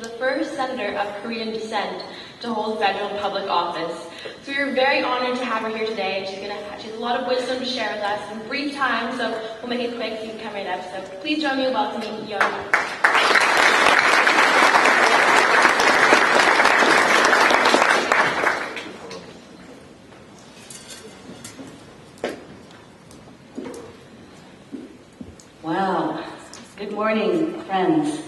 the first senator of Korean descent to hold federal public office. So we are very honored to have her here today. She has a lot of wisdom to share with us in a brief time, so we'll make it quick so you can come right up. So please join me in welcoming Yona. Wow. Good morning, friends.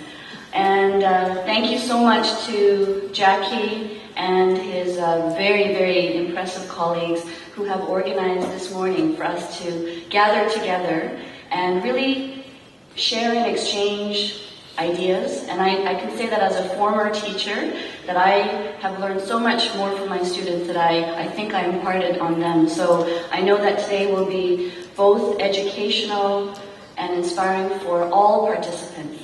And thank you so much to Jackie and his very, very impressive colleagues who have organized this morning for us to gather together and really share and exchange ideas. And I can say that as a former teacher, that I have learned so much more from my students that I think I imparted on them. So I know that today will be both educational and inspiring for all participants.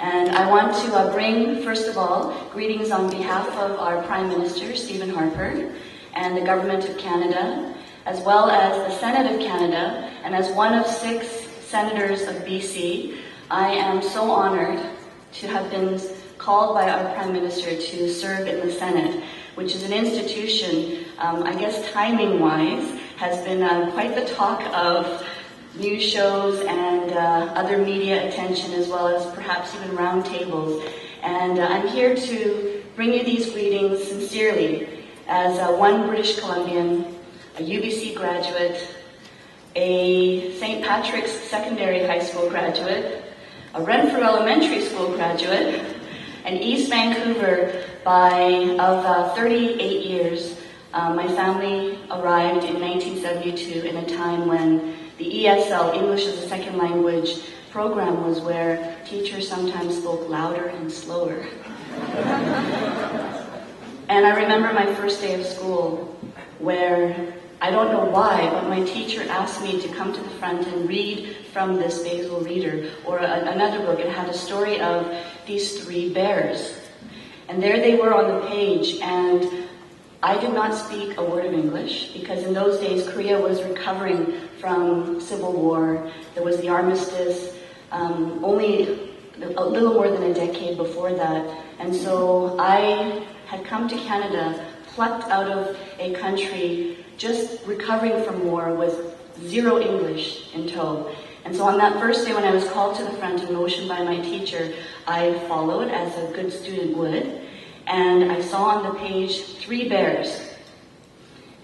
And I want to bring, first of all, greetings on behalf of our Prime Minister, Stephen Harper, and the Government of Canada, as well as the Senate of Canada, and as one of 6 senators of BC, I am so honored to have been called by our Prime Minister to serve in the Senate, which is an institution, I guess timing-wise, has been quite the talk of news shows and other media attention, as well as perhaps even round tables. And I'm here to bring you these greetings sincerely as one British Columbian, a UBC graduate, a St. Patrick's Secondary High School graduate, a Renfrew Elementary School graduate, and East Vancouver of 38 years. My family arrived in 1972 in a time when the ESL, English as a Second Language program, was where teachers sometimes spoke louder and slower. And I remember my first day of school where, I don't know why, but my teacher asked me to come to the front and read from this Basil Reader, or another book. It had a story of these 3 bears. And there they were on the page, and I did not speak a word of English because in those days Korea was recovering from civil war. There was the armistice, only a little more than a decade before that. And so I had come to Canada, plucked out of a country just recovering from war with 0 English in tow. And so on that first day when I was called to the front and motioned by my teacher, I followed as a good student would. And I saw on the page 3 bears.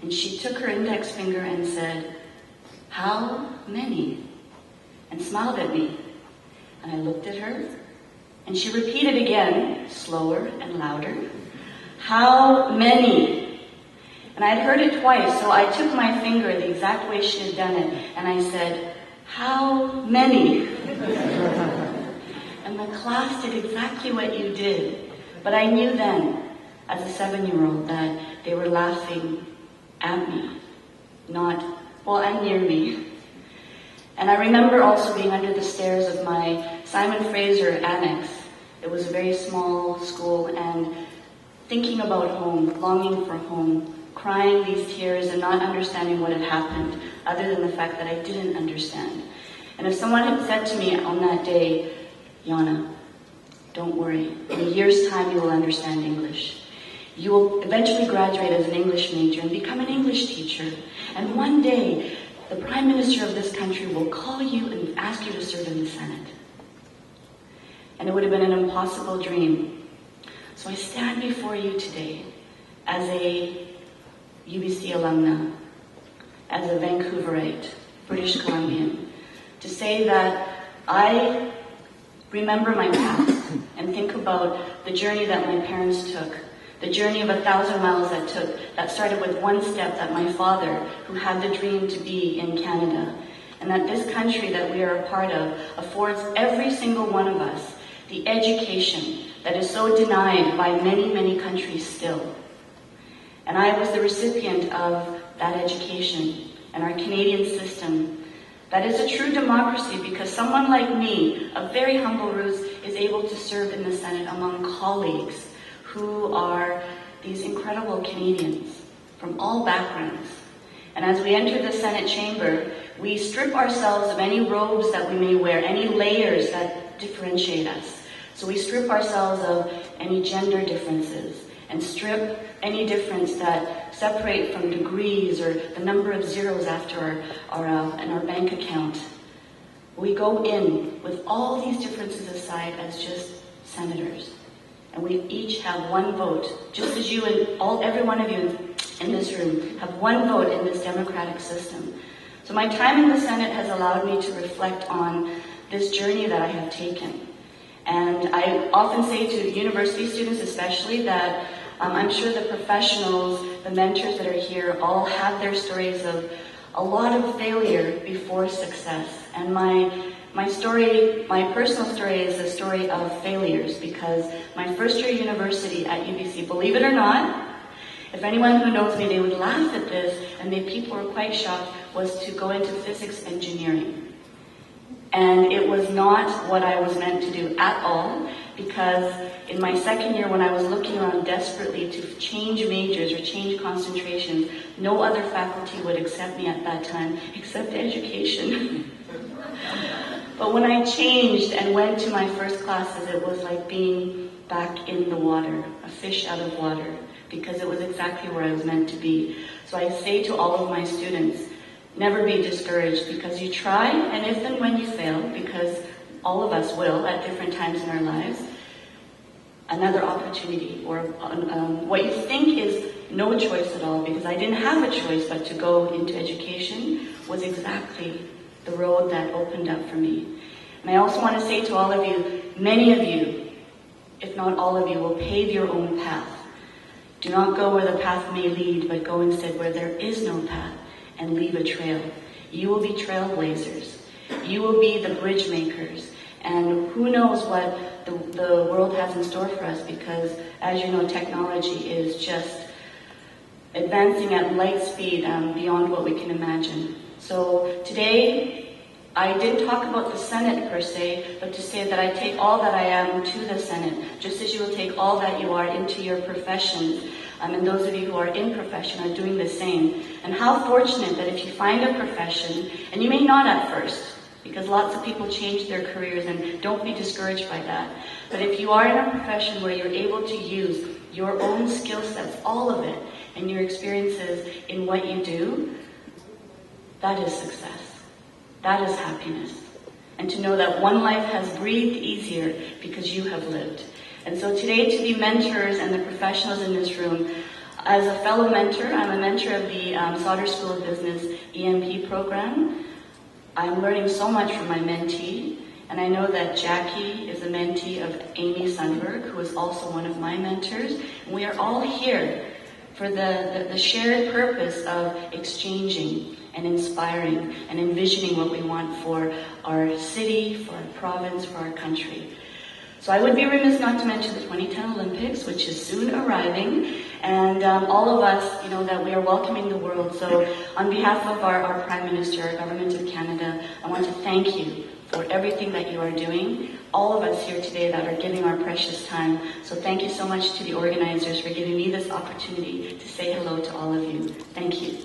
And she took her index finger and said, "How many?" and smiled at me. And I looked at her, and she repeated again, slower and louder, "How many?" And I had heard it twice, so I took my finger the exact way she had done it, and I said, "How many?" And the class did exactly what you did. But I knew then, as a 7-year-old, that they were laughing at me, and near me. And I remember also being under the stairs of my Simon Fraser annex. It was a very small school, and thinking about home, longing for home, crying these tears and not understanding what had happened, other than the fact that I didn't understand. And if someone had said to me on that day, "Yona, don't worry, in a year's time you will understand English. You will eventually graduate as an English major and become an English teacher. And one day, the Prime Minister of this country will call you and ask you to serve in the Senate." And it would have been an impossible dream. So I stand before you today as a UBC alumna, as a Vancouverite, British Columbian, to say that I remember my past and think about the journey that my parents took, the journey of 1,000 miles that started with one step, that my father, who had the dream to be in Canada, and that this country that we are a part of affords every single one of us the education that is so denied by many, many countries still. And I was the recipient of that education and our Canadian system. That is a true democracy because someone like me, a very humble Ruth, is able to serve in the Senate among colleagues who are these incredible Canadians from all backgrounds. And as we enter the Senate chamber, we strip ourselves of any robes that we may wear, any layers that differentiate us. So we strip ourselves of any gender differences and strip any difference that separate from degrees or the number of zeros after in our bank account. We go in with all these differences aside as just senators. And we each have one vote, just as you and every one of you in this room have one vote in this democratic system. So my time in the Senate has allowed me to reflect on this journey that I have taken. And I often say to university students especially that I'm sure the professionals, the mentors that are here all have their stories of a lot of failure before success. And my story, my personal story is a story of failures, because my first year university at UBC, believe it or not, if anyone who knows me, they would laugh at this, and people were quite shocked, was to go into physics engineering. And it was not what I was meant to do at all, because in my second year, when I was looking around desperately to change majors or change concentrations, no other faculty would accept me at that time, except education. But when I changed and went to my first classes, it was like being back in the water, a fish out of water, because it was exactly where I was meant to be. So I say to all of my students, never be discouraged, because you try, and if and when you fail, because all of us will at different times in our lives, another opportunity, or what you think is no choice at all, because I didn't have a choice but to go into education, was exactly the road that opened up for me. And I also want to say to all of you, many of you, if not all of you, will pave your own path. Do not go where the path may lead, but go instead where there is no path, and leave a trail. You will be trailblazers. You will be the bridge makers. And who knows what the world has in store for us, because as you know, technology is just advancing at light speed beyond what we can imagine. So today, I didn't talk about the Senate per se, but to say that I take all that I am to the Senate, just as you will take all that you are into your professions. And those of you who are in profession are doing the same. And how fortunate that if you find a profession, and you may not at first, because lots of people change their careers, and don't be discouraged by that. But if you are in a profession where you're able to use your own skill sets, all of it, and your experiences in what you do, that is success. That is happiness. And to know that one life has breathed easier because you have lived. And so today, to be mentors and the professionals in this room, as a fellow mentor, I'm a mentor of the Sauder School of Business EMP program. I'm learning so much from my mentee, and I know that Jackie is a mentee of Amy Sundberg, who is also one of my mentors. And we are all here for the shared purpose of exchanging and inspiring and envisioning what we want for our city, for our province, for our country. So I would be remiss not to mention the 2010 Olympics, which is soon arriving, and all of us, you know, that we are welcoming the world. So on behalf of our Prime Minister, our Government of Canada, I want to thank you for everything that you are doing, all of us here today that are giving our precious time. So thank you so much to the organizers for giving me this opportunity to say hello to all of you. Thank you.